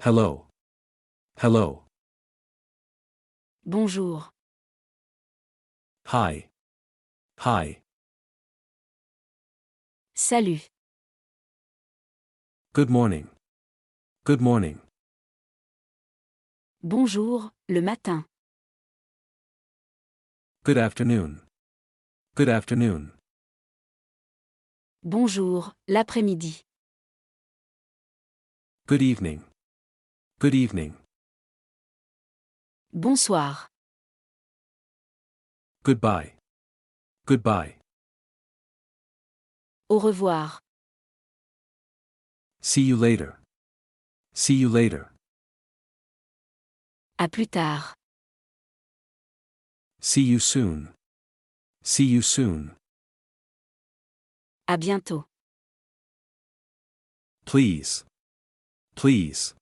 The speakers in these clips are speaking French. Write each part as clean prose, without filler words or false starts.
Hello. Hello. Bonjour. Hi. Hi. Salut. Good morning. Good morning. Bonjour, le matin. Good afternoon. Good afternoon. Bonjour, l'après-midi. Good evening. Good evening. Bonsoir. Goodbye. Goodbye. Au revoir. See you later. See you later. À plus tard. See you soon. See you soon. À bientôt. Please. Please.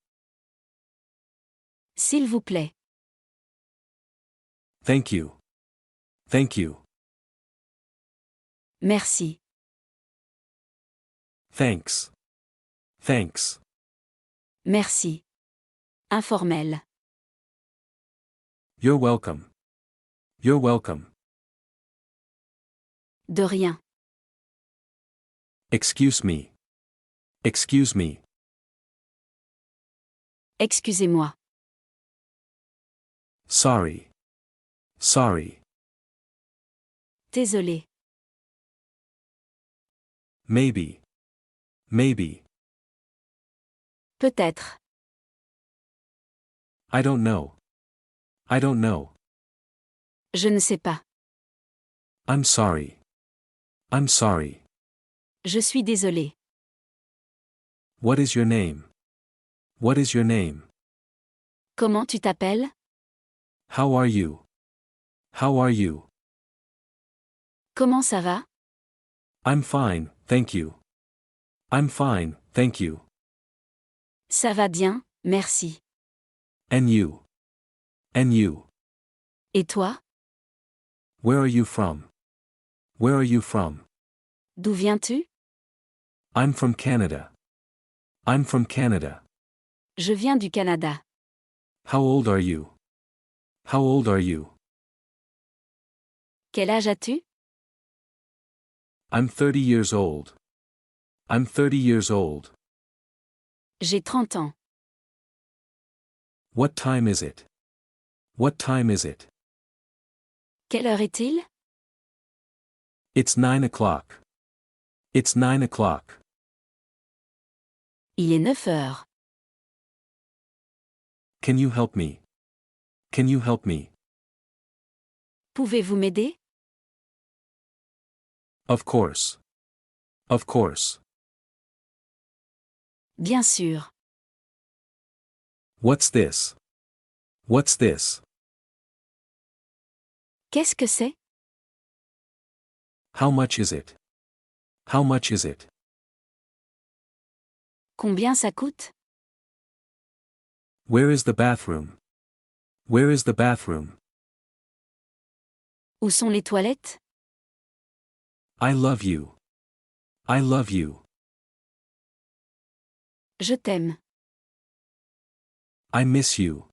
S'il vous plaît. Thank you. Thank you. Merci. Thanks. Thanks. Merci. Informel. You're welcome. You're welcome. De rien. Excuse me. Excuse me. Excusez-moi. Sorry. Sorry. Désolé. Maybe. Maybe. Peut-être. I don't know. I don't know. Je ne sais pas. I'm sorry. I'm sorry. Je suis désolé. What is your name? What is your name? Comment tu t'appelles? How are you? How are you? Comment ça va? I'm fine, thank you. I'm fine, thank you. Ça va bien, merci. And you? And you? Et toi? Where are you from? Where are you from? D'où viens-tu? I'm from Canada. I'm from Canada. Je viens du Canada. How old are you? How old are you? Quel âge as-tu? I'm 30 years old. I'm 30 years old. J'ai 30 ans. What time is it? What time is it? Quelle heure est-il? It's 9 o'clock. It's 9 o'clock. Il est 9 heures. Can you help me? Can you help me? Pouvez-vous m'aider? Of course. Of course. Bien sûr. What's this? What's this? Qu'est-ce que c'est? How much is it? How much is it? Combien ça coûte? Where is the bathroom? Where is the bathroom? Où sont les toilettes? I love you. I love you. Je t'aime. I miss you.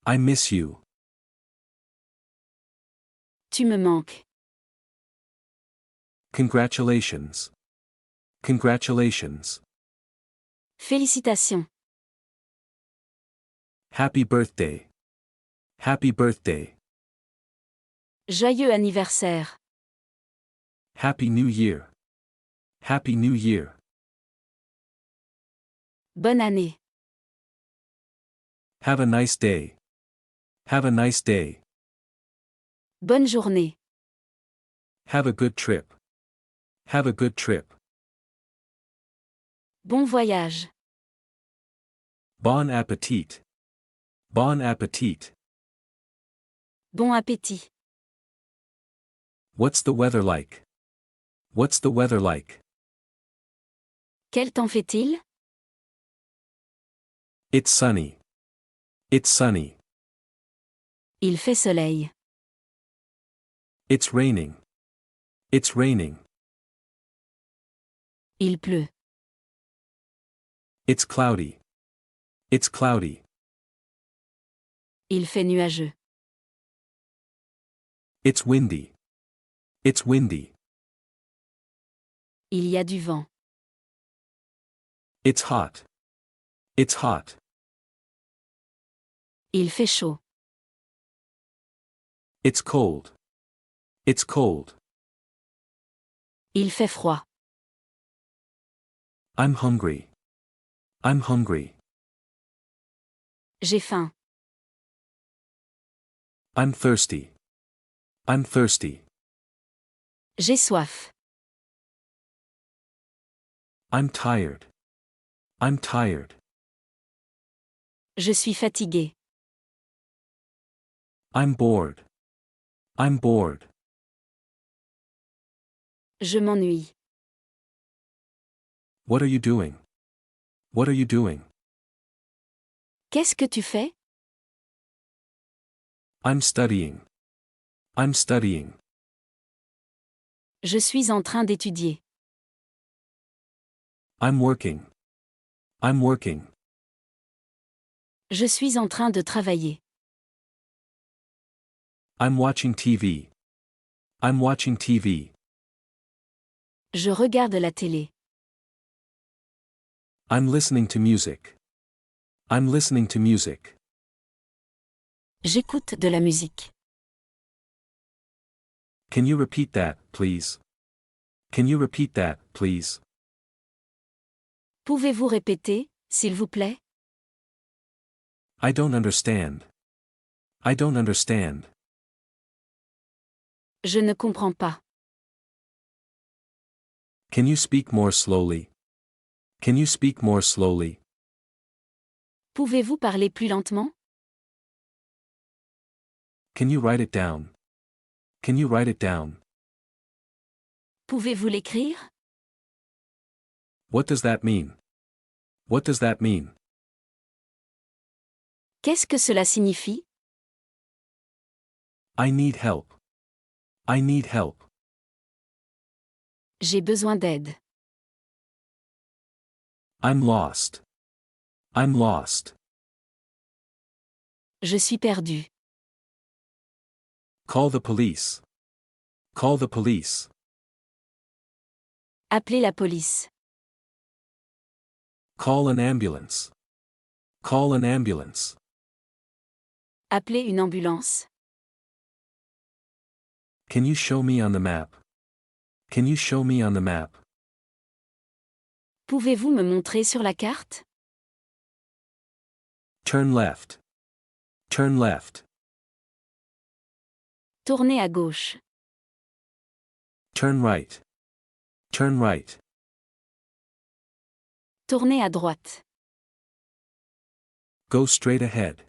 I miss you. Tu me manques. Congratulations. Congratulations. Félicitations. Happy birthday. Happy birthday. Joyeux anniversaire. Happy New Year. Happy New Year. Bonne année. Have a nice day. Have a nice day. Bonne journée. Have a good trip. Have a good trip. Bon voyage. Bon appetit. Bon appetit. Bon appétit. What's the weather like? What's the weather like? Quel temps fait-il? It's sunny. It's sunny. Il fait soleil. It's raining. It's raining. Il pleut. It's cloudy. It's cloudy. Il fait nuageux. It's windy. It's windy. Il y a du vent. It's hot. It's hot. Il fait chaud. It's cold. It's cold. Il fait froid. I'm hungry. I'm hungry. J'ai faim. I'm thirsty. I'm thirsty. J'ai soif. I'm tired. I'm tired. Je suis fatigué. I'm bored. I'm bored. Je m'ennuie. What are you doing? What are you doing? Qu'est-ce que tu fais? I'm studying. I'm studying. Je suis en train d'étudier. I'm working. I'm working. Je suis en train de travailler. I'm watching TV. I'm watching TV. Je regarde la télé. I'm listening to music. I'm listening to music. J'écoute de la musique. Can you repeat that, please? Can you repeat that, please? Pouvez-vous répéter, s'il vous plaît? I don't understand. I don't understand. Je ne comprends pas. Can you speak more slowly? Can you speak more slowly? Pouvez-vous parler plus lentement? Can you write it down? Can you write it down? Pouvez-vous l'écrire? What does that mean? What does that mean? Qu'est-ce que cela signifie? I need help. I need help. J'ai besoin d'aide. I'm lost. I'm lost. Je suis perdu. Call the police. Call the police. Appelez la police. Call an ambulance. Call an ambulance. Appelez une ambulance. Can you show me on the map? Can you show me on the map? Pouvez-vous me montrer sur la carte? Turn left. Turn left. Tournez à gauche. Turn right. Turn right. Tournez à droite. Go straight ahead.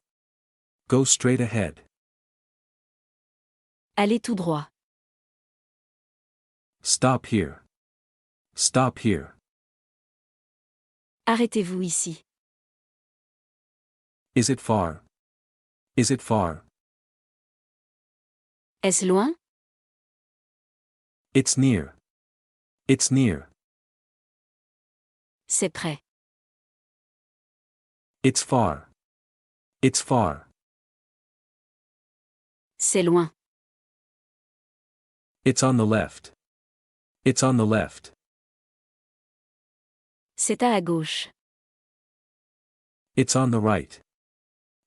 Go straight ahead. Allez tout droit. Stop here. Stop here. Arrêtez-vous ici. Is it far? Is it far? Est-ce loin? It's near. It's near. C'est près. It's far. It's far. C'est loin. It's on the left. It's on the left. C'est à gauche. It's on the right.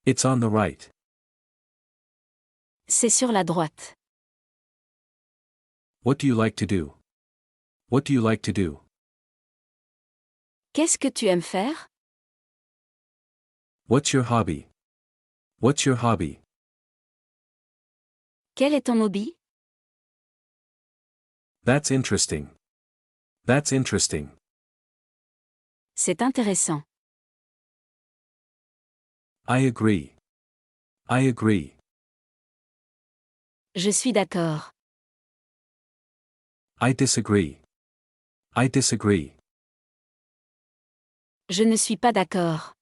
It's on the right. C'est sur la droite. What do you like to do? What do you like to do? Qu'est-ce que tu aimes faire? What's your hobby? What's your hobby? Quel est ton hobby? That's interesting. That's interesting. C'est intéressant. I agree. I agree. Je suis d'accord. I disagree. I disagree. Je ne suis pas d'accord.